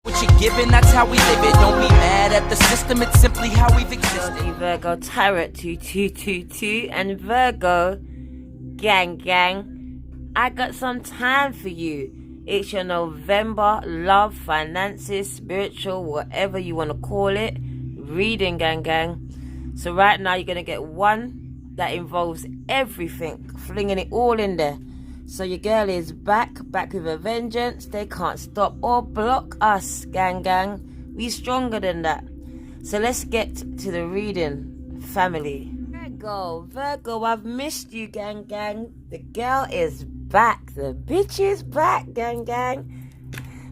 What you're giving, that's how we live it. Don't be mad at the system, it's simply how we've existed. Virgo Tarot 2222 and Virgo gang, I got some time for you. It's your November love, finances, spiritual, whatever you want to call it, reading gang. So right now you're going to get one that involves everything, flinging it all in there. So your girl is back with a vengeance. They can't stop or block us, gang. We stronger than that. So let's get to the reading, family. Virgo, I've missed you, gang. The girl is back. The bitch is back, gang.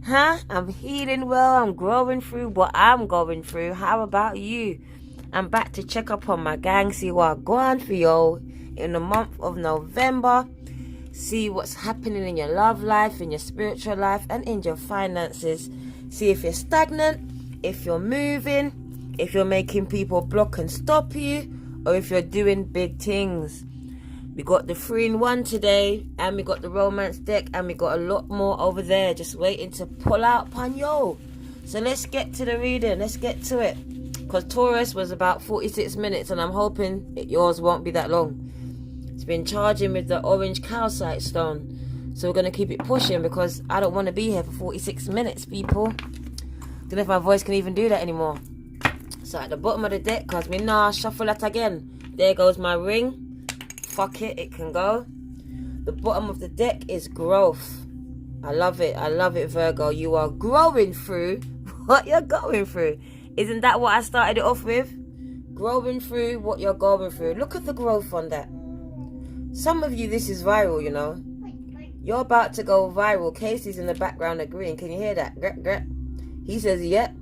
I'm healing well. I'm growing through what I'm going through. How about you? I'm back to check up on my gang, see what I'm going for you in the month of November. See what's happening in your love life, in your spiritual life, and in your finances. See if you're stagnant, if you're moving, if you're making people block and stop you, or if you're doing big things. We got the 3-in-1 today, and we got the romance deck, and we got a lot more over there just waiting to pull out upon yo. So let's get to the reading. Let's get to it. Because Taurus was about 46 minutes, and I'm hoping yours won't be that long. It's been charging with the orange calcite stone. So we're going to keep it pushing because I don't want to be here for 46 minutes, people. Don't know if my voice can even do that anymore. So at the bottom of the deck, because we nah shuffle that again. There goes my ring. Fuck it, it can go. The bottom of the deck is growth. I love it, Virgo. You are growing through what you're going through. Isn't that what I started it off with? Growing through what you're going through. Look at the growth on that. Some of you, this is viral, you know. You're about to go viral. Casey's in the background agreeing. Can you hear that? He says, yep.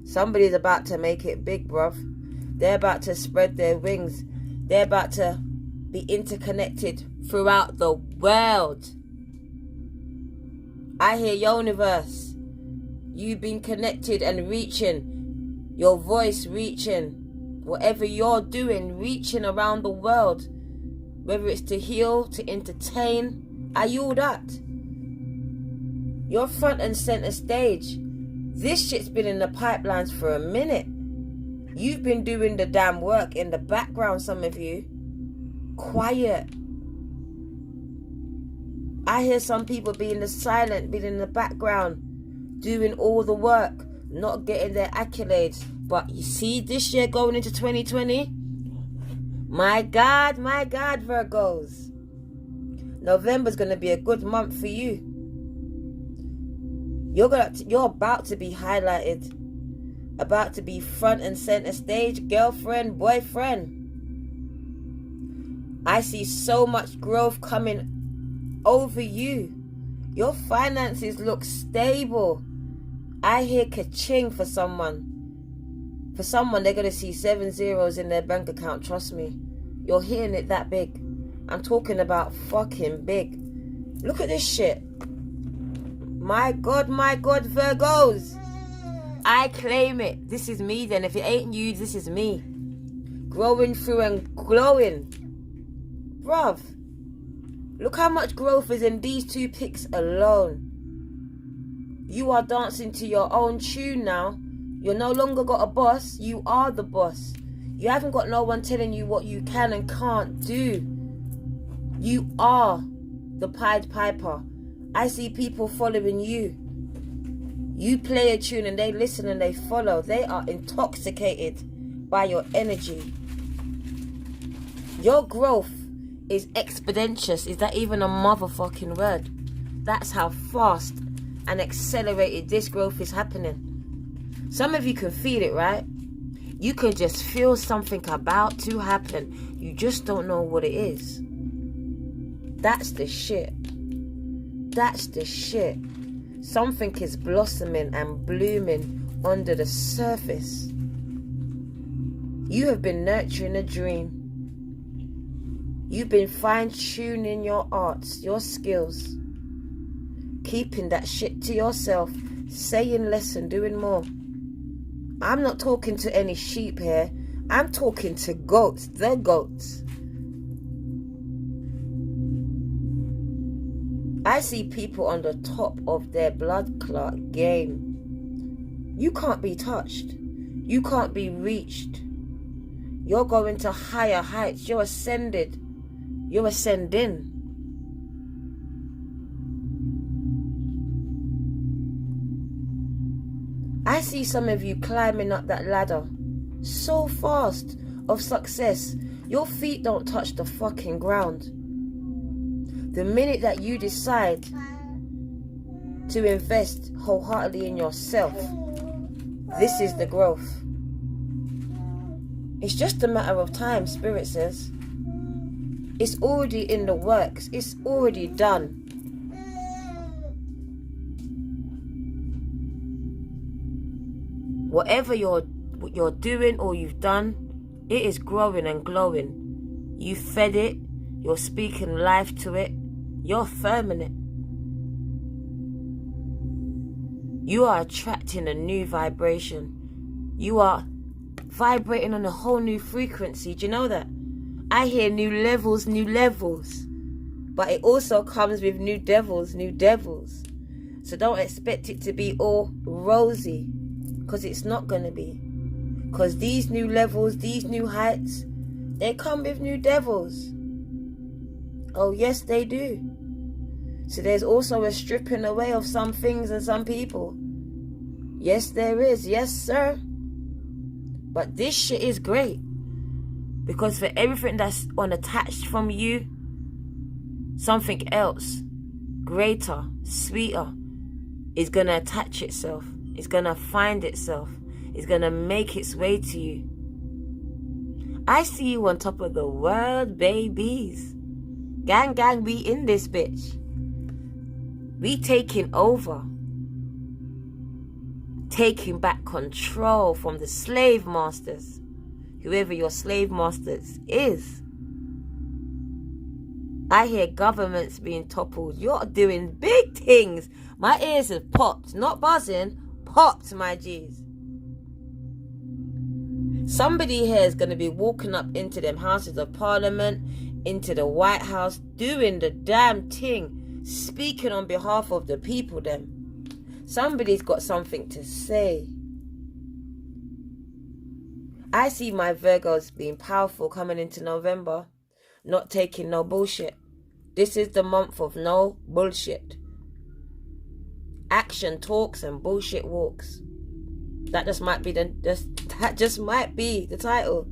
Somebody's about to make it big, bruv. They're about to spread their wings. They're about to be interconnected throughout the world. I hear universe. You've been connected and reaching. Your voice reaching. Whatever you're doing, reaching around the world. Whether it's to heal, to entertain, are you all that? You're front and center stage. This shit's been in the pipelines for a minute. You've been doing the damn work in the background, some of you. Quiet. I hear some people being silent, being in the background, doing all the work, not getting their accolades. But you see, this year going into 2020, my God, Virgos. November's going to be a good month for you. You're about to be highlighted. About to be front and center stage, girlfriend, boyfriend. I see so much growth coming over you. Your finances look stable. I hear ka-ching for someone. For someone, they're going to see 7 zeros in their bank account, trust me. You're hearing it that big. I'm talking about fucking big. Look at this shit. My God, Virgos. I claim it. This is me then. If it ain't you, this is me. Growing through and glowing. Bruv. Look how much growth is in these 2 picks alone. You are dancing to your own tune now. You're no longer got a boss. You are the boss. You haven't got no one telling you what you can and can't do. You are the Pied Piper. I see people following you. You play a tune and they listen and they follow. They are intoxicated by your energy. Your growth is exponential. Is that even a motherfucking word? That's how fast and accelerated this growth is happening. Some of you can feel it, right? You can just feel something about to happen. You just don't know what it is. That's the shit. That's the shit. Something is blossoming and blooming under the surface. You have been nurturing a dream. You've been fine-tuning your arts, your skills. Keeping that shit to yourself. Saying less and doing more. I'm not talking to any sheep here. I'm talking to goats, the goats. I see people on the top of their blood clot game. You can't be touched. You can't be reached. You're going to higher heights. You're ascended. You're ascending. I see some of you climbing up that ladder so fast of success. Your feet don't touch the fucking ground. The minute that you decide to invest wholeheartedly in yourself, this is the growth. It's just a matter of time, Spirit says. It's already in the works. It's already done. Whatever you're doing or you've done, it is growing and glowing. You fed it. You're speaking life to it. You're affirming it. You are attracting a new vibration. You are vibrating on a whole new frequency. Do you know that? I hear new levels, new levels. But it also comes with new devils, new devils. So don't expect it to be all rosy. Because it's not going to be. Because these new levels, these new heights, they come with new devils. Oh yes, they do. So there's also a stripping away of some things and some people. Yes, there is. Yes, sir. But this shit is great. Because for everything that's unattached from you, something else, greater, sweeter, is going to attach itself. It's going to find itself. It's going to make its way to you. I see you on top of the world, babies. Gang, gang, we in this bitch. We taking over. Taking back control from the slave masters. Whoever your slave masters is. I hear governments being toppled. You're doing big things. My ears have popped. Not buzzing. Popped, my G's. Somebody here is going to be walking up into them houses of parliament, into the White House, doing the damn thing, speaking on behalf of the people them. Somebody's got something to say. I see my Virgos being powerful coming into November, not taking no bullshit. This is the month of no bullshit. Action talks and bullshit walks. That just might be the title.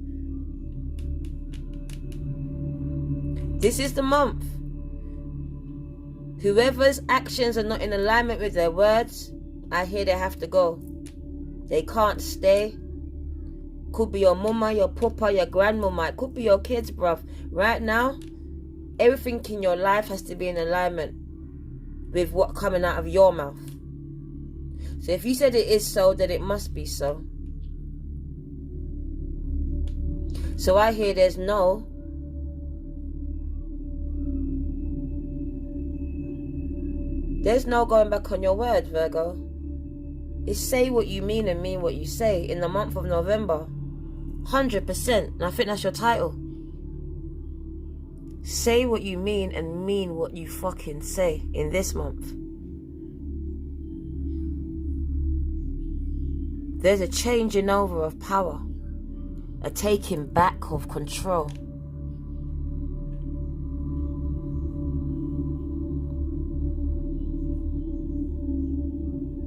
This is the month. Whoever's actions are not in alignment with their words, I hear they have to go. They can't stay. Could be your mama, your papa, your grandmama. It could be your kids, bruv. Right now, everything in your life has to be in alignment with what's coming out of your mouth. So if you said it is so, then it must be so. So I hear there's no going back on your word, Virgo. It's say what you mean and mean what you say in the month of November. 100%. And I think that's your title. Say what you mean and mean what you fucking say in this month. There's a changing over of power. A taking back of control.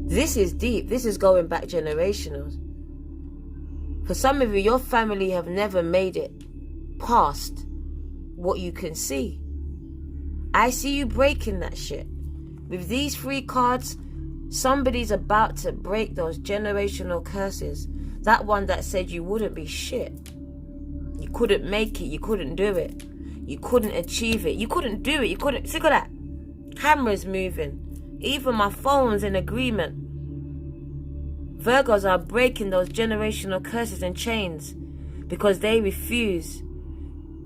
This is deep. This is going back generational. For some of you, your family have never made it past what you can see. I see you breaking that shit. With these 3 cards, somebody's about to break those generational curses. That one that said you wouldn't be shit. You couldn't make it. You couldn't do it. You couldn't achieve it. You couldn't do it. You couldn't. See, look at that. Camera's moving. Even my phone's in agreement. Virgos are breaking those generational curses and chains because they refuse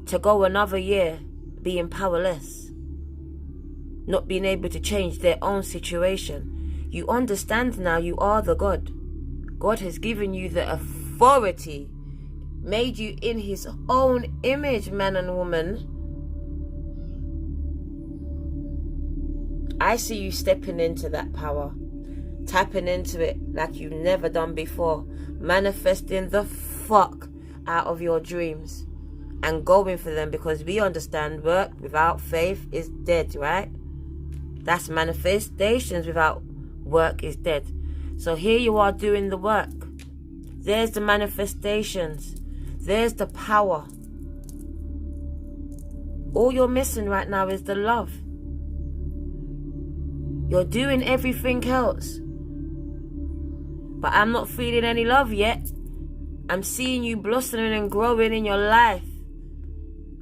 to go another year being powerless, not being able to change their own situation. You understand now you are the God. God has given you the authority, made you in his own image, man and woman. I see you stepping into that power, tapping into it like you've never done before, manifesting the fuck out of your dreams and going for them, because we understand work without faith is dead, right? That's manifestations without work is dead. So here you are doing the work. There's the manifestations. There's the power. All you're missing right now is the love. You're doing everything else, but I'm not feeling any love yet. I'm seeing you blossoming and growing in your life.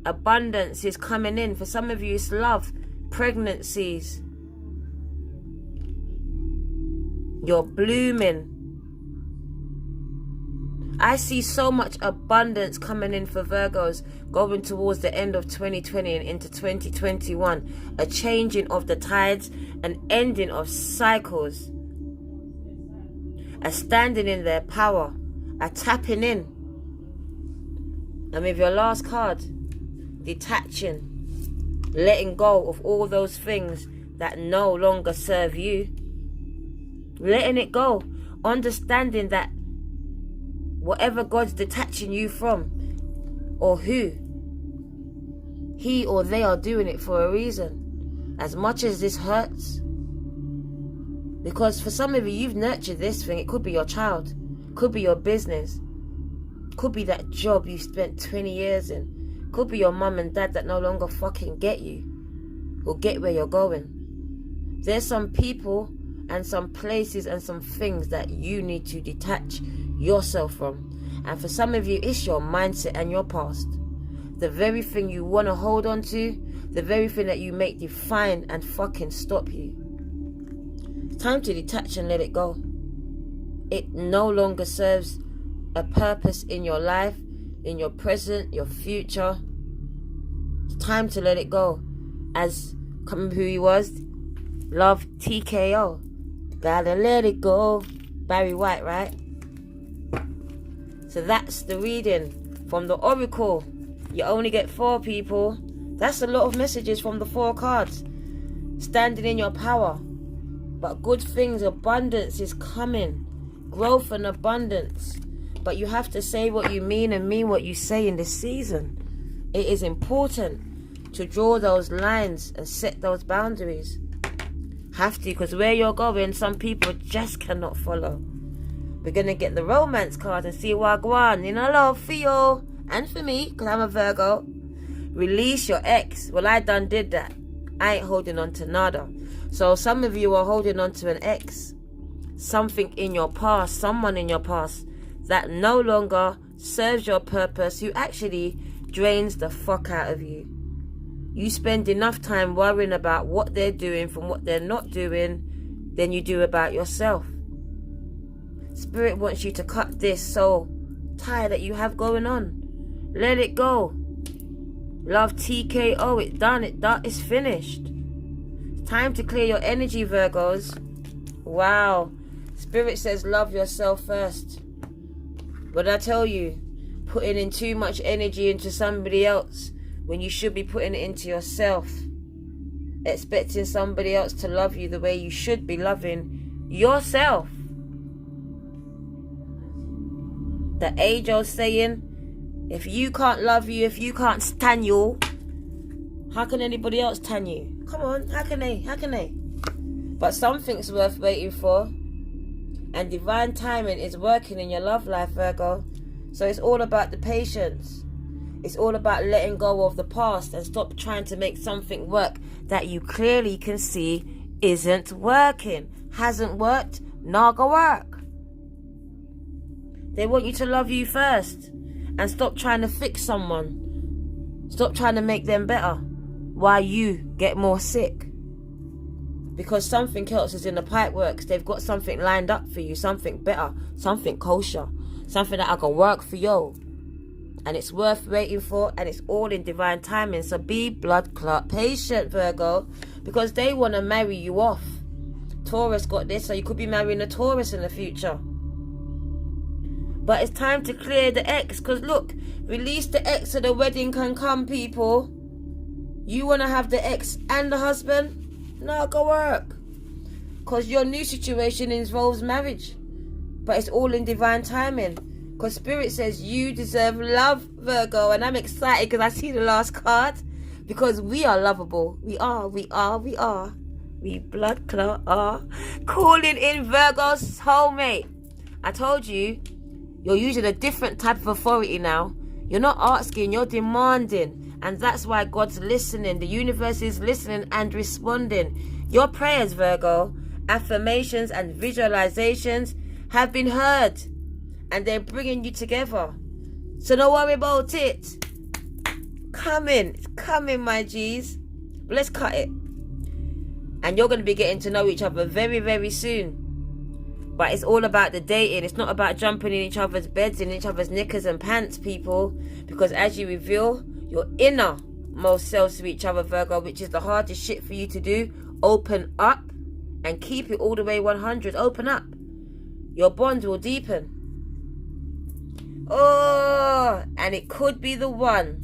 Abundance is coming in. For some of you, it's love. Pregnancies. You're blooming. I see so much abundance coming in for Virgos going towards the end of 2020 and into 2021. A changing of the tides, an ending of cycles, a standing in their power, a tapping in. And with your last card, detaching, letting go of all those things that no longer serve you. Letting it go, understanding that whatever God's detaching you from, or who, he or they are doing it for a reason. As much as this hurts, because for some of you, you've nurtured this thing. It could be your child, could be your business, could be that job you spent 20 years in, could be your mum and dad that no longer fucking get you or get where you're going. There's some people and some places and some things that you need to detach yourself from. And for some of you, it's your mindset and your past. The very thing you want to hold on to, the very thing that you make define and fucking stop you. It's time to detach and let it go. It no longer serves a purpose in your life, in your present, your future. It's time to let it go. As, come who he was, love TKO. Gotta let it go. Barry White, right? So that's the reading from the Oracle. You only get 4 people. That's a lot of messages from the 4 cards. Standing in your power. But good things, abundance is coming. Growth and abundance. But you have to say what you mean and mean what you say in this season. It is important to draw those lines and set those boundaries. Have to, because where you're going, some people just cannot follow. We're going to get the romance card and see what go on. You know, love for you and for me, because I'm a Virgo. Release your ex. Well, I done did that. I ain't holding on to nada. So some of you are holding on to an ex. Something in your past, someone in your past that no longer serves your purpose, who actually drains the fuck out of you. You spend enough time worrying about what they're doing from what they're not doing than you do about yourself. Spirit wants you to cut this soul tie that you have going on. Let it go. Love TKO. It's done. It's finished. It's time to clear your energy, Virgos. Wow. Spirit says love yourself first. But I tell you, putting in too much energy into somebody else when you should be putting it into yourself. Expecting somebody else to love you the way you should be loving yourself. The age-old saying, if you can't love you, if you can't stand you, how can anybody else stand you? Come on, how can they? How can they? But something's worth waiting for. And divine timing is working in your love life, Virgo. So it's all about the patience. It's all about letting go of the past and stop trying to make something work that you clearly can see isn't working. Hasn't worked, not gonna work. They want you to love you first and stop trying to fix someone. Stop trying to make them better while you get more sick. Because something else is in the pipe works. They've got something lined up for you, something better, something kosher, something that I can work for you. And it's worth waiting for, and it's all in divine timing. So be blood clot patient, Virgo, because they want to marry you off. Taurus got this, so you could be marrying a Taurus in the future. But it's time to clear the ex, because look, release the ex so the wedding can come, people. You want to have the ex and the husband? No, go work. Because your new situation involves marriage. But it's all in divine timing. Because Spirit says you deserve love, Virgo. And I'm excited because I see the last card. Because we are lovable. We are. We blood clot are. Calling in Virgo's soulmate. I told you, you're using a different type of authority now. You're not asking, you're demanding. And that's why God's listening. The universe is listening and responding. Your prayers, Virgo, affirmations and visualizations have been heard. And they're bringing you together. So don't worry about it. It's coming, my G's. But let's cut it. And you're going to be getting to know each other very, very soon. But it's all about the dating. It's not about jumping in each other's beds, in each other's knickers and pants, people. Because as you reveal your innermost selves to each other, Virgo, which is the hardest shit for you to do, open up and keep it all the way 100. Open up. Your bond will deepen. Oh, and it could be the one.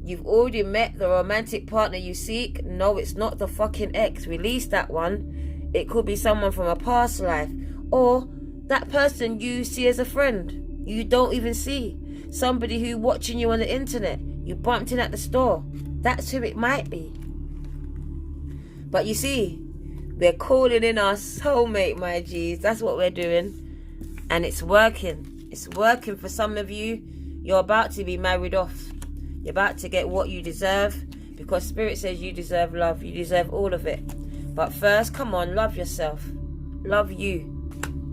You've already met the romantic partner you seek. No, it's not the fucking ex. Release that one. It could be someone from a past life. Or that person you see as a friend. You don't even see. Somebody who watching you on the internet. You bumped in at the store. That's who it might be. But you see, we're calling in our soulmate, my G's. That's what we're doing. And it's working. It's working for some of you. You're about to be married off. You're about to get what you deserve. Because Spirit says you deserve love. You deserve all of it. But first, come on, love yourself. Love you.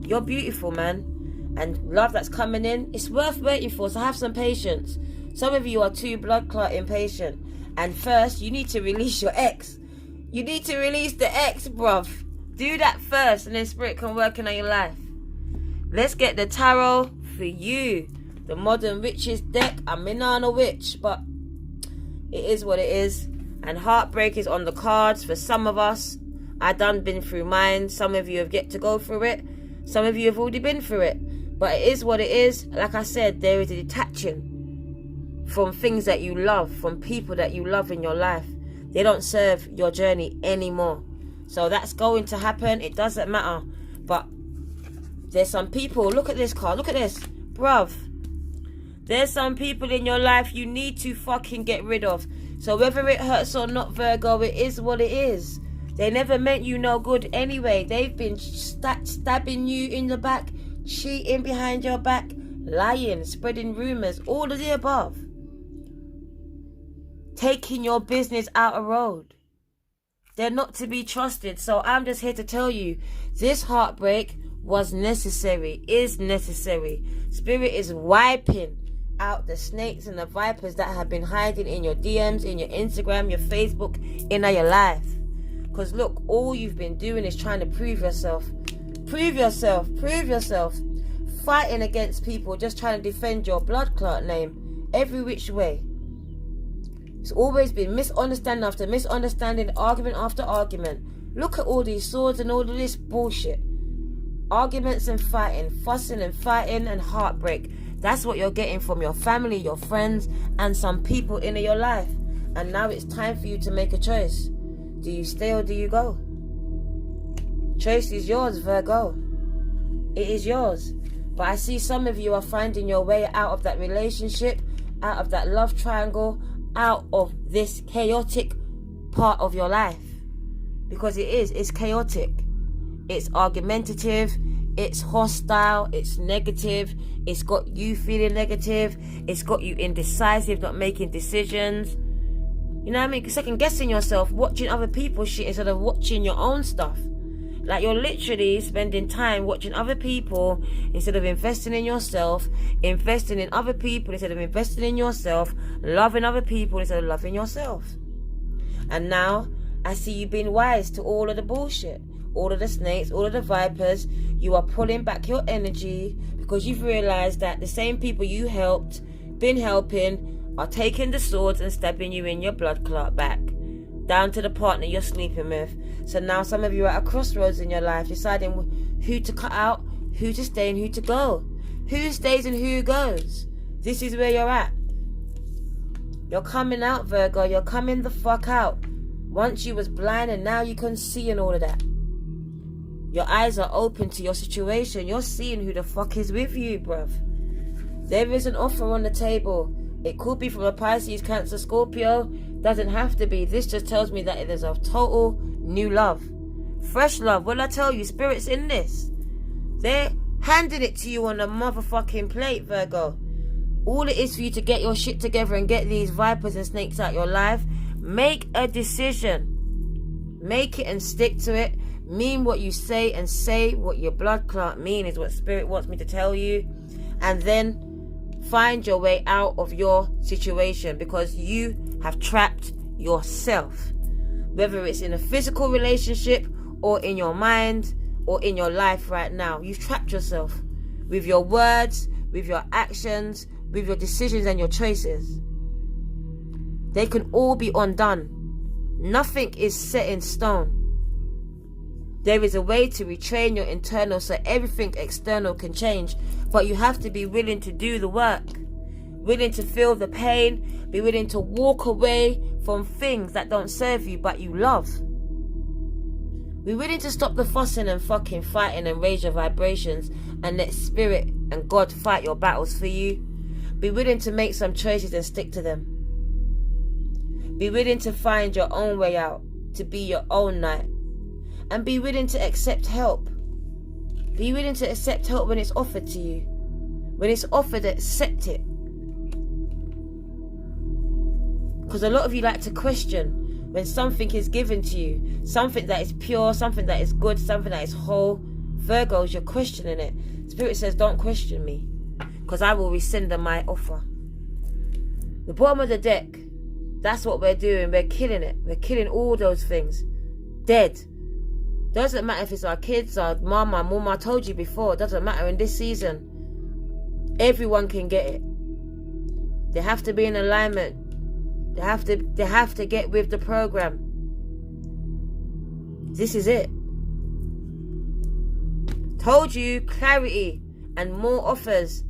You're beautiful, man. And love that's coming in, it's worth waiting for. So have some patience. Some of you are too blood clot impatient. And first, you need to release your ex. You need to release the ex, bruv. Do that first. And then Spirit can work in on your life. Let's get the tarot for you. The Modern Witches deck. I'm in on a witch, but it is what it is. And Heartbreak is on the cards for some of us. I done been through mine. Some of you have yet to go through it. Some of you have already been through it. But it is what it is. Like I said, there is a detaching from things that you love, from people that you love in your life. They don't serve your journey anymore. So that's going to happen. It doesn't matter. But there's some people, look at this card, look at this, bruv. There's some people in your life you need to fucking get rid of. So whether it hurts or not, Virgo, it is what it is. They never meant you no good anyway. They've been stabbing you in the back, cheating behind your back, lying, spreading rumors, all of the above. Taking your business out of road. They're not to be trusted. So I'm just here to tell you, this heartbreak was necessary, is necessary. Spirit is wiping out the snakes and the vipers that have been hiding in your DMs, in your Instagram, your Facebook, in your life. Because look, all you've been doing is trying to prove yourself. Prove yourself. Prove yourself. Fighting against people, just trying to defend your blood clot name every which way. It's always been misunderstanding after misunderstanding, argument after argument. Look at all these swords and all of this bullshit. Arguments and fighting, fussing and fighting and heartbreak. That's what you're getting from your family, your friends, and some people in your life. And now it's time for you to make a choice. Do you stay or do you go? Choice is yours, Virgo. It is yours. But I see some of you are finding your way out of that relationship, out of that love triangle, out of this chaotic part of your life. Because it's chaotic. It's argumentative, it's hostile, it's negative, it's got you feeling negative, it's got you indecisive, not making decisions. You know what I mean? Second guessing yourself, watching other people's shit instead of watching your own stuff. Like you're literally spending time watching other people instead of investing in yourself, investing in other people instead of investing in yourself, loving other people instead of loving yourself. And now I see you being wise to all of the bullshit. All of the snakes, all of the vipers. You are pulling back your energy because you've realized that the same people you helped, been helping, are taking the swords and stabbing you in your blood clot back, down to the partner you're sleeping with. So now some of you are at a crossroads in your life, deciding who to cut out, who to stay and who to go. Who stays and who goes. This is where you're at. You're coming out, Virgo. You're coming the fuck out. Once you was blind and now you can see and all of that. Your eyes are open to your situation. You're seeing who the fuck is with you, bruv. There is an offer on the table. It could be from a Pisces, Cancer, Scorpio. Doesn't have to be. This just tells me that there's a total new love. Fresh love. Well, I tell you, Spirit's in this. They're handing it to you on a motherfucking plate, Virgo. All it is for you to get your shit together and get these vipers and snakes out your life. Make a decision. Make it and stick to it. Mean what you say and say what your blood clot mean is what Spirit wants me to tell you. And then find your way out of your situation, because you have trapped yourself. Whether it's in a physical relationship or in your mind or in your life right now, you've trapped yourself with your words, with your actions, with your decisions and your choices. They can all be undone. Nothing is set in stone. There is a way to retrain your internal so everything external can change, but you have to be willing to do the work, willing to feel the pain, be willing to walk away from things that don't serve you but you love. Be willing to stop the fussing and fucking fighting and raise your vibrations and let Spirit and God fight your battles for you. Be willing to make some choices and stick to them. Be willing to find your own way out, to be your own knight. And be willing to accept help. Be willing to accept help when it's offered to you. When it's offered, accept it. Because a lot of you like to question when something is given to you. Something that is pure, something that is good, something that is whole. Virgos, you're questioning it. Spirit says, don't question me, because I will rescind my offer. The bottom of the deck, that's what we're doing. We're killing it. We're killing all those things. Dead. Doesn't matter if it's our kids, our mum, our mum. I told you before, it doesn't matter in this season. Everyone can get it. They have to be in alignment. They have to get with the program. This is it. Told you, clarity and more offers.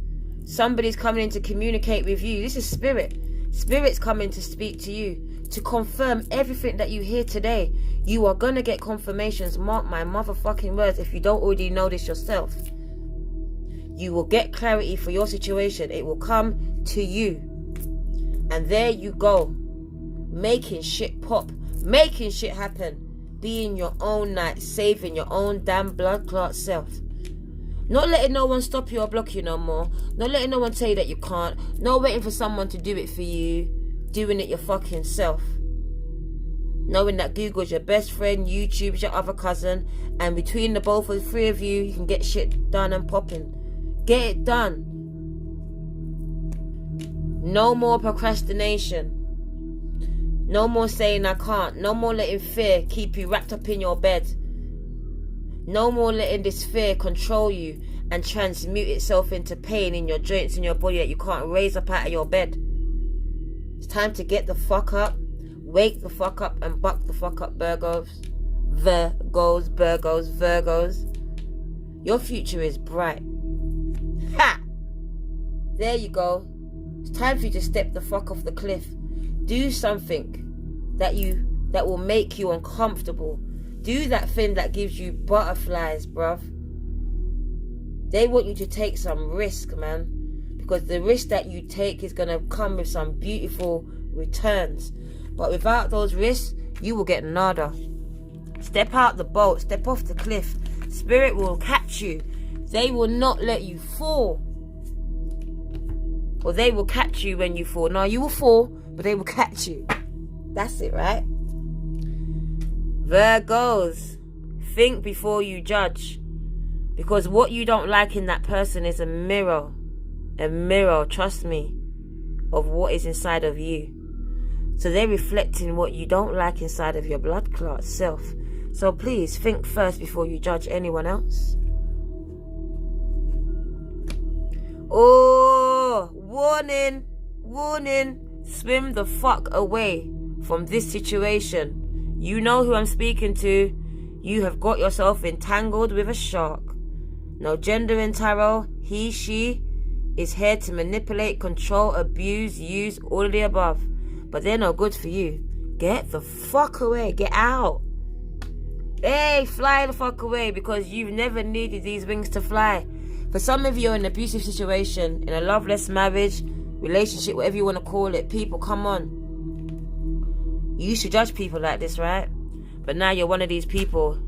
Somebody's coming in to communicate with you. This is Spirit. Spirit's coming to speak to you, to confirm everything that you hear today. You are going to get confirmations. Mark my motherfucking words if you don't already know this yourself. You will get clarity for your situation. It will come to you. And there you go. Making shit pop. Making shit happen. Being your own knight. Saving your own damn blood clot self. Not letting no one stop you or block you no more. Not letting no one tell you that you can't. Not waiting for someone to do it for you. Doing it your fucking self. Knowing that Google's your best friend, YouTube's your other cousin, and between the both of the three of you, you can get shit done and popping. Get it done. No more procrastination. No more saying I can't. No more letting fear keep you wrapped up in your bed. No more letting this fear control you and transmute itself into pain in your joints in your body that you can't raise up out of your bed. It's time to get the fuck up, wake the fuck up, and buck the fuck up, Virgos. Virgos. Your future is bright. Ha! There you go. It's time for you to step the fuck off the cliff. Do something that will make you uncomfortable. Do that thing that gives you butterflies, bruv. They want you to take some risk, man. Because the risk that you take is going to come with some beautiful returns. But without those risks, you will get nada. Step out the boat. Step off the cliff. Spirit will catch you. They will not let you fall. Or they will catch you when you fall. No, you will fall, but they will catch you. That's it, right? Virgos, think before you judge. Because what you don't like in that person is a mirror, trust me, of what is inside of you. So they're reflecting what you don't like inside of your blood clot self. So please think first before you judge anyone else. Oh, warning. Swim the fuck away from this situation. You know who I'm speaking to. You have got yourself entangled with a shark. No gender in tarot. He, she is here to manipulate, control, abuse, use, all of the above. But they're no good for you. Get the fuck away. Get out. Hey, fly the fuck away, because you've never needed these wings to fly. For some of you, in an abusive situation, in a loveless marriage, relationship, whatever you want to call it, people, come on. You used to judge people like this, right? But now you're one of these people.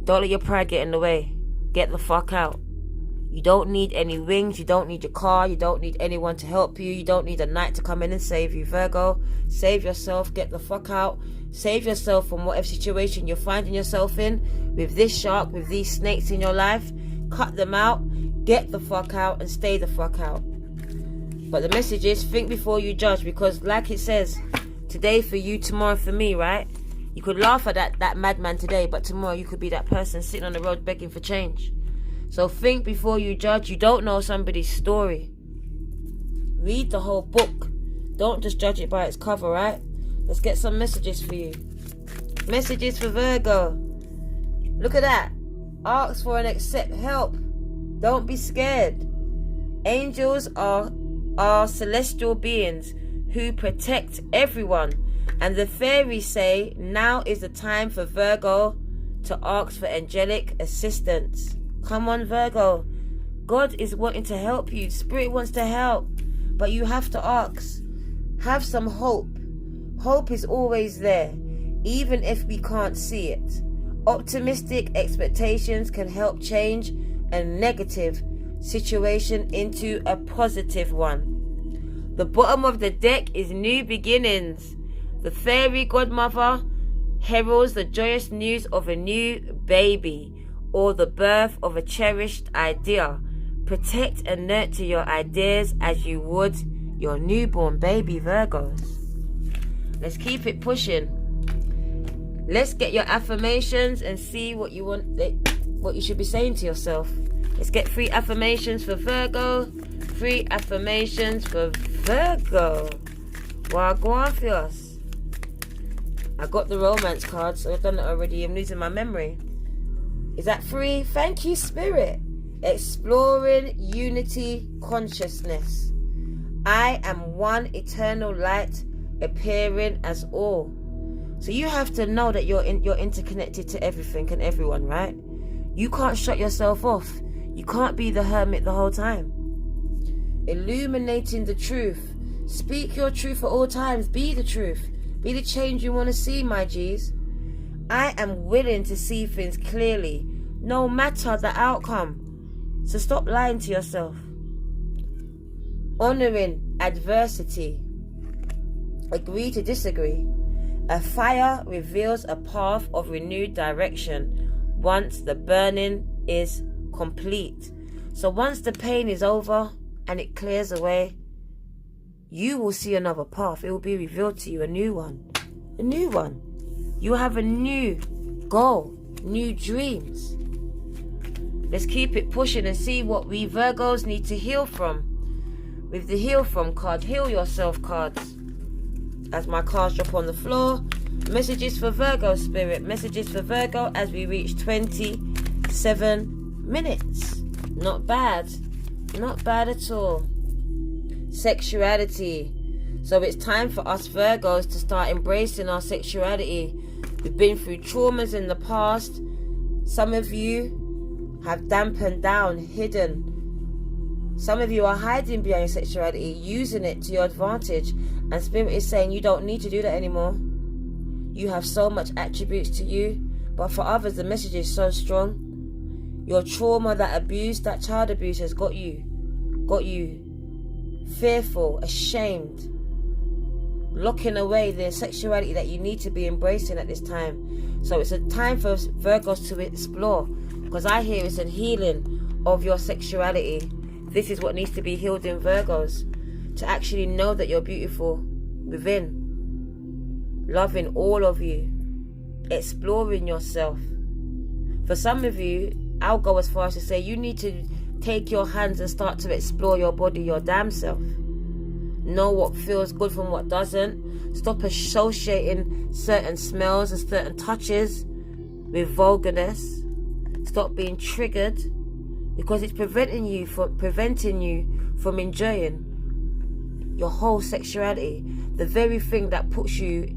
Don't let your pride get in the way. Get the fuck out. You don't need any wings. You don't need your car. You don't need anyone to help you. You don't need a knight to come in and save you. Virgo, save yourself. Get the fuck out. Save yourself from whatever situation you're finding yourself in. With this shark, with these snakes in your life. Cut them out. Get the fuck out and stay the fuck out. But the message is, think before you judge. Because like it says, today for you, tomorrow for me, right? You could laugh at that madman today, but tomorrow you could be that person sitting on the road begging for change. So think before you judge. You don't know somebody's story. Read the whole book. Don't just judge it by its cover, right? Let's get some messages for you. Messages for Virgo. Look at that. Ask for and accept help. Don't be scared. Angels are celestial beings who protect everyone. And the fairies say now is the time for Virgo to ask for angelic assistance. Come on, Virgo. God is wanting to help you. Spirit wants to help. But you have to ask. Have some hope. Hope is always there, even if we can't see it. Optimistic expectations can help change a negative situation into a positive one. The bottom of the deck is new beginnings. The fairy godmother heralds the joyous news of a new baby or the birth of a cherished idea. Protect and nurture your ideas as you would your newborn baby, Virgos. Let's keep it pushing. Let's get your affirmations and see what you want, what you should be saying to yourself. Let's get 3 affirmations for Virgo. 3 affirmations for Virgo. Wagwan for us. I got the romance card, so I've done it already. I'm losing my memory. Is that 3? Thank you, Spirit. Exploring unity consciousness. I am one eternal light appearing as all. So you have to know that you're interconnected to everything and everyone, right? You can't shut yourself off. You can't be the hermit the whole time. Illuminating the truth. Speak your truth at all times. Be the truth. Be the change you want to see, my G's. I am willing to see things clearly, no matter the outcome. So stop lying to yourself. Honoring adversity. Agree to disagree. A fire reveals a path of renewed direction once the burning is complete. So once the pain is over and it clears away, you will see another path. It will be revealed to you, a new one. A new one. You have a new goal, new dreams. Let's keep it pushing and see what we Virgos need to heal from. With the heal from card, heal yourself cards. As my cards drop on the floor, messages for Virgo, Spirit. Messages for Virgo as we reach 27 minutes. Not bad. Not bad at all. Sexuality. So it's time for us Virgos to start embracing our sexuality. We've been through traumas in the past. Some of you have dampened down, hidden. Some of you are hiding behind your sexuality, using it to your advantage. And Spirit is saying you don't need to do that anymore. You have so much attributes to you. But for others, the message is so strong. Your trauma, that abuse, that child abuse has got you fearful, ashamed, locking away the sexuality that you need to be embracing at this time. So it's a time for Virgos to explore, because I hear it's a healing of your sexuality. This is what needs to be healed in Virgos, to actually know that you're beautiful within, loving all of you, exploring yourself. For some of you, I'll go as far as to say you need to take your hands and start to explore your body, your damn self. Know what feels good from what doesn't. Stop associating certain smells and certain touches with vulgarness. Stop being triggered, because it's preventing you from enjoying your whole sexuality. The very thing that puts you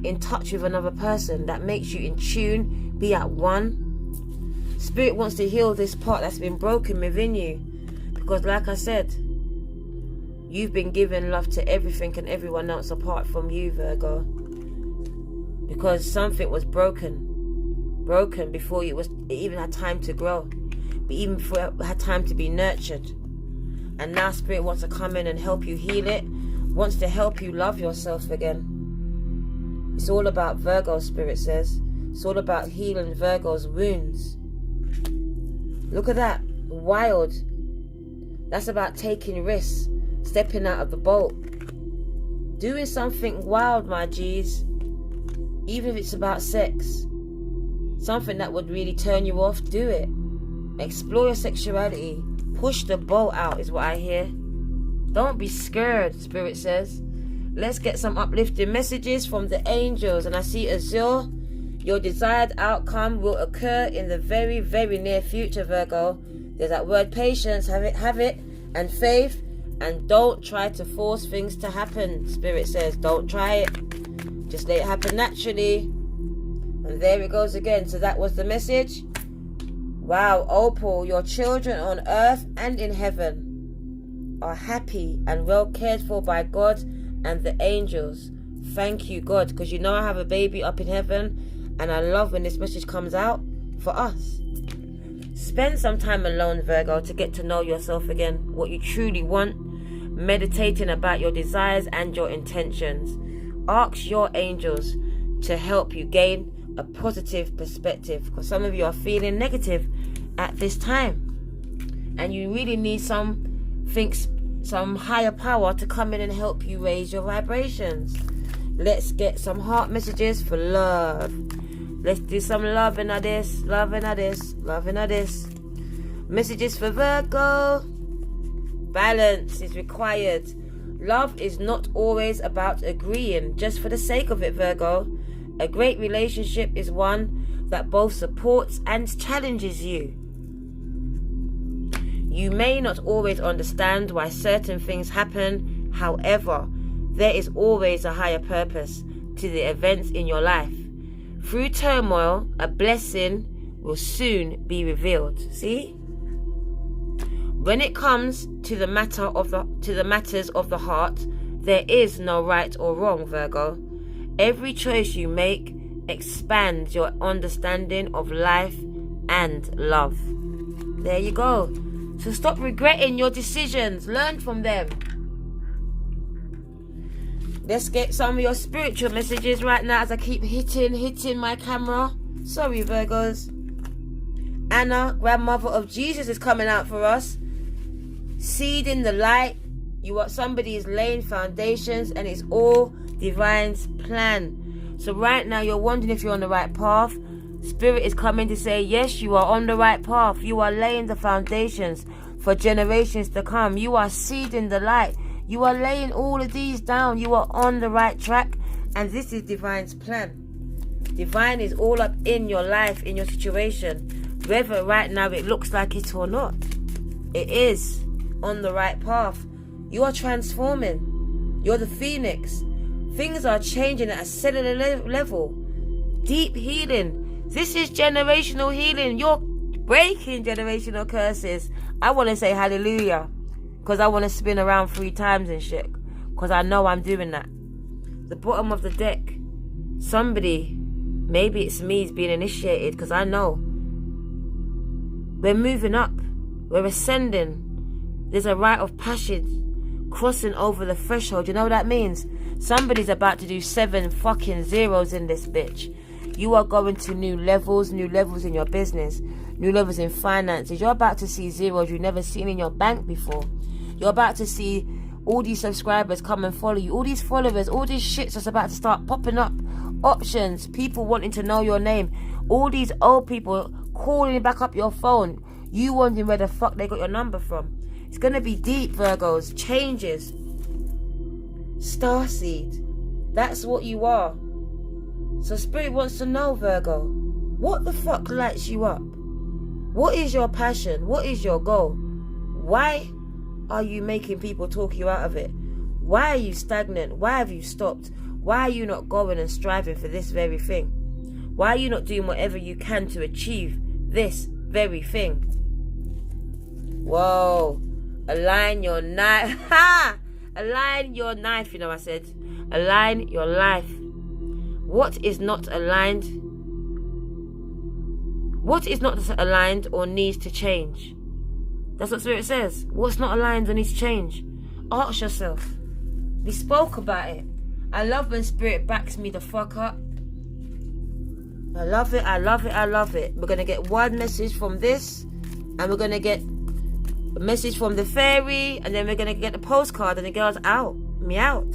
in touch with another person, that makes you in tune, be at one. Spirit wants to heal this part that's been broken within you, because like I said, you've been giving love to everything and everyone else apart from you, Virgo, because something was broken before it even had time to grow, but even before it had time to be nurtured. And now Spirit wants to come in and help you heal it, wants to help you love yourself again. It's all about Virgo, Spirit says. It's all about healing Virgo's wounds. Look at that. Wild. That's about taking risks, stepping out of the boat, doing something wild, my G's. Even if it's about sex, something that would really turn you off, do it. Explore your sexuality. Push the boat out is what I hear. Don't be scared, Spirit says. Let's get some uplifting messages from the angels. And I see Azure. Your desired outcome will occur in the very, very near future, Virgo. There's that word patience, have it, and faith. And don't try to force things to happen, Spirit says. Don't try it. Just let it happen naturally. And there it goes again. So that was the message. Wow, Opal, your children on earth and in heaven are happy and well cared for by God and the angels. Thank you, God, because you know I have a baby up in heaven, and I love when this message comes out for us. Spend some time alone, Virgo, to get to know yourself again, what you truly want, meditating about your desires and your intentions. Ask your angels to help you gain a positive perspective, because some of you are feeling negative at this time, and you really need some higher power to come in and help you raise your vibrations. Let's get some heart messages for love. Let's do some loving of this, loving of this, loving of this. Messages for Virgo. Balance is required. Love is not always about agreeing just for the sake of it, Virgo. A great relationship is one that both supports and challenges you. You may not always understand why certain things happen. However, there is always a higher purpose to the events in your life. Through turmoil, a blessing will soon be revealed. See? When it comes to the matters of the heart, there is no right or wrong, Virgo. Every choice you make expands your understanding of life and love. There you go. So stop regretting your decisions. Learn from them. Let's get some of your spiritual messages right now as I keep hitting my camera. Sorry, Virgos. Anna, grandmother of Jesus, is coming out for us. Seed in the light. Somebody is laying foundations, and it's all divine's plan. So right now you're wondering if you're on the right path. Spirit is coming to say, yes, you are on the right path. You are laying the foundations for generations to come. You are seeding the light. You are laying all of these down. You are on the right track, and this is divine's plan. Divine is all up in your life, in your situation, whether right now it looks like it or not. It is on the right path. You are transforming. You're the phoenix. Things are changing at a cellular level. Deep healing. This is generational healing. You're breaking generational curses. I want to say hallelujah, because I want to spin around 3 times and shit, because I know I'm doing that. The bottom of the deck. Somebody, maybe it's me, is being initiated, because I know. We're moving up. We're ascending. There's a rite of passage. Crossing over the threshold. You know what that means? Somebody's about to do 7 fucking zeros in this bitch. You are going to new levels in your business, new levels in finances. You're about to see zeros you've never seen in your bank before. You're about to see all these subscribers come and follow you, all these followers, all these shits that's about to start popping up. Options, people wanting to know your name, all these old people calling back up your phone, you wondering where the fuck they got your number from. It's going to be deep, Virgos. Changes. Starseed. That's what you are. So Spirit wants to know, Virgo, what the fuck lights you up? What is your passion? What is your goal? Why are you making people talk you out of it? Why are you stagnant? Why have you stopped? Why are you not going and striving for this very thing? Why are you not doing whatever you can to achieve this very thing? Whoa. Align your knife. Ha! Align your knife, I said. Align your life. What is not aligned? What is not aligned or needs to change? That's what Spirit says. What's not aligned or needs to change? Ask yourself. We spoke about it. I love when Spirit backs me the fuck up. I love it, I love it, I love it. We're going to get one message from this, and we're going to get a message from the fairy, and then we're going to get the postcard, and the girl's out. Me out.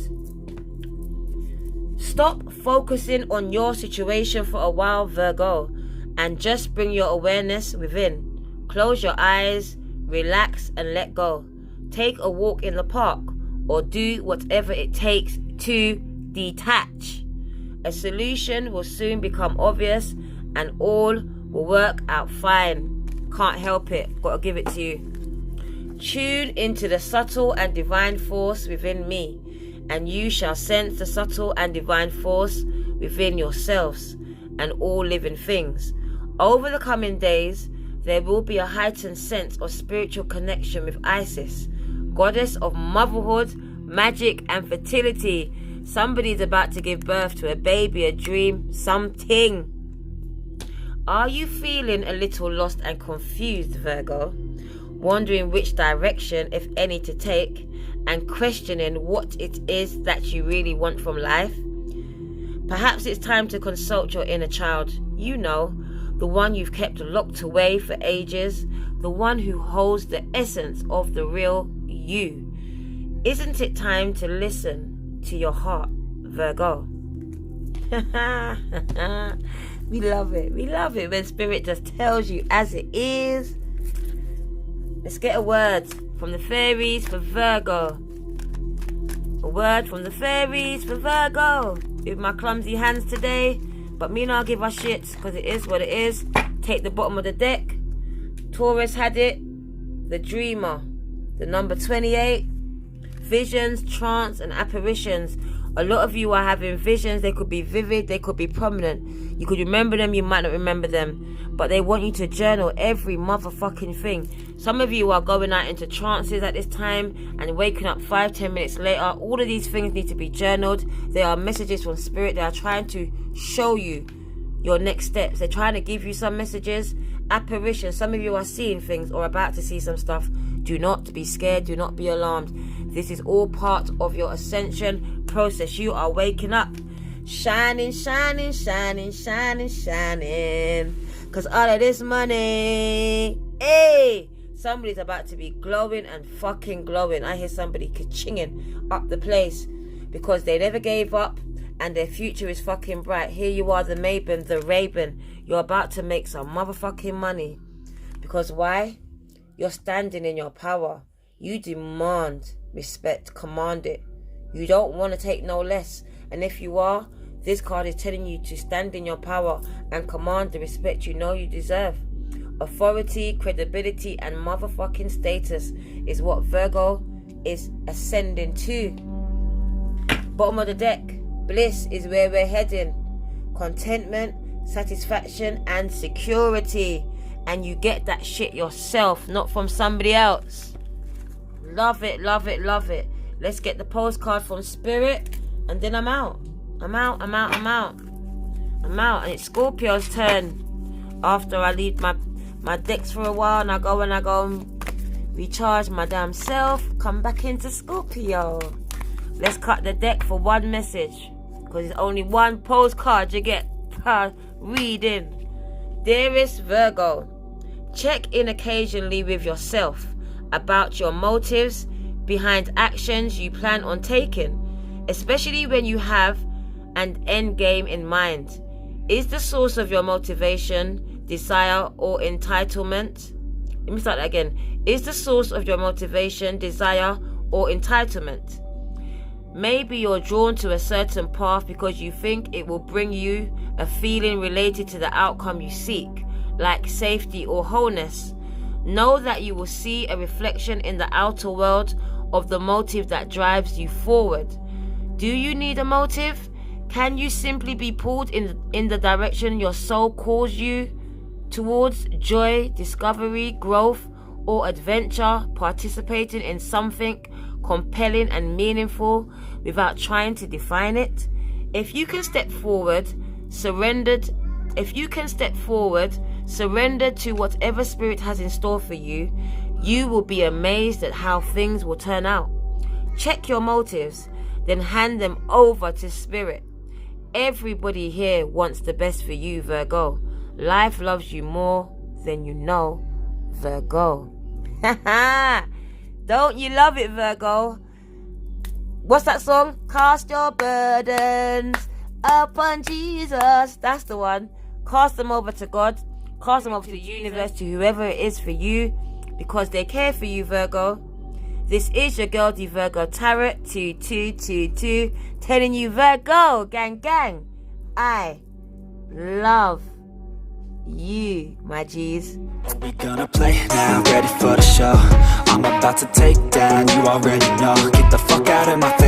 Stop focusing on your situation for a while, Virgo, and just bring your awareness within. Close your eyes, relax, and let go. Take a walk in the park, or do whatever it takes to detach. A solution will soon become obvious, and all will work out fine. Can't help it. Gotta give it to you. Tune into the subtle and divine force within me, and you shall sense the subtle and divine force within yourselves and all living things. Over the coming days, there will be a heightened sense of spiritual connection with Isis, goddess of motherhood, magic, and fertility. Somebody's about to give birth to a baby, a dream, something. Are you feeling a little lost and confused, Virgo? Wondering which direction, if any, to take, and questioning what it is that you really want from life? Perhaps it's time to consult your inner child. You know, the one you've kept locked away for ages, the one who holds the essence of the real you. Isn't it time to listen to your heart, Virgo? We love it. We love it when Spirit just tells you as it is. Let's get a word from the fairies for Virgo. A word from the fairies for Virgo. With my clumsy hands today, but me not give a shit, because it is what it is. Take the bottom of the deck. Taurus had it. The Dreamer. The number 28. Visions, trance, and apparitions. A lot of you are having visions. They could be vivid, they could be prominent. You could remember them, you might not remember them. But they want you to journal every motherfucking thing. Some of you are going out into trances at this time and waking up 5-10 minutes later. All of these things need to be journaled. They are messages from Spirit. They are trying to show you your next steps. They're trying to give you some messages. Apparitions. Some of you are seeing things or about to see some stuff. Do not be scared. Do not be alarmed. This is all part of your ascension process. You are waking up. Shining, shining, shining, shining, shining. Because all of this money. Hey! Somebody's about to be glowing and fucking glowing. I hear somebody ka-chinging up the place. Because they never gave up. And their future is fucking bright. Here you are, the Maven, the Raven. You're about to make some motherfucking money. Because why? You're standing in your power. You demand respect. Command it. You don't want to take no less. And if you are, this card is telling you to stand in your power and command the respect you know you deserve. Authority, credibility, and motherfucking status is what Virgo is ascending to. Bottom of the deck. Bliss is where we're heading. Contentment, satisfaction, and security. And you get that shit yourself, not from somebody else. Love it, love it, love it. Let's get the postcard from Spirit, and then I'm out. I'm out. And it's Scorpio's turn. After I leave my decks for a while, and I go and recharge my damn self, come back into Scorpio. Let's cut the deck for one message, because it's only one postcard you get per reading. Dearest Virgo, check in occasionally with yourself about your motives behind actions you plan on taking, especially when you have an end game in mind. Is the source of your motivation desire or entitlement? Let me start that again. Is the source of your motivation desire or entitlement? Maybe you're drawn to a certain path because you think it will bring you a feeling related to the outcome you seek, like safety or wholeness. Know that you will see a reflection in the outer world of the motive that drives you forward. Do you need a motive? Can you simply be pulled in the direction your soul calls you towards? Joy, discovery, growth, or adventure, participating in something compelling and meaningful without trying to define it? If you can step forward, surrender to whatever spirit has in store for you, you will be amazed at how things will turn out. Check your motives, then hand them over to spirit. Everybody here wants the best for you, Virgo. Life loves you more than you know, Virgo. Don't you love it, Virgo? What's that song? Cast your burdens upon Jesus. That's the one. Cast them over to God. Cast them over to the universe, to whoever it is for you, because they care for you, Virgo. This is your girl, the Virgo Tarot 2222, telling you, Virgo, gang, gang, I love you, my G's. We gonna play now, ready for the show. I'm about to take down, you already know. Get the fuck out of my face.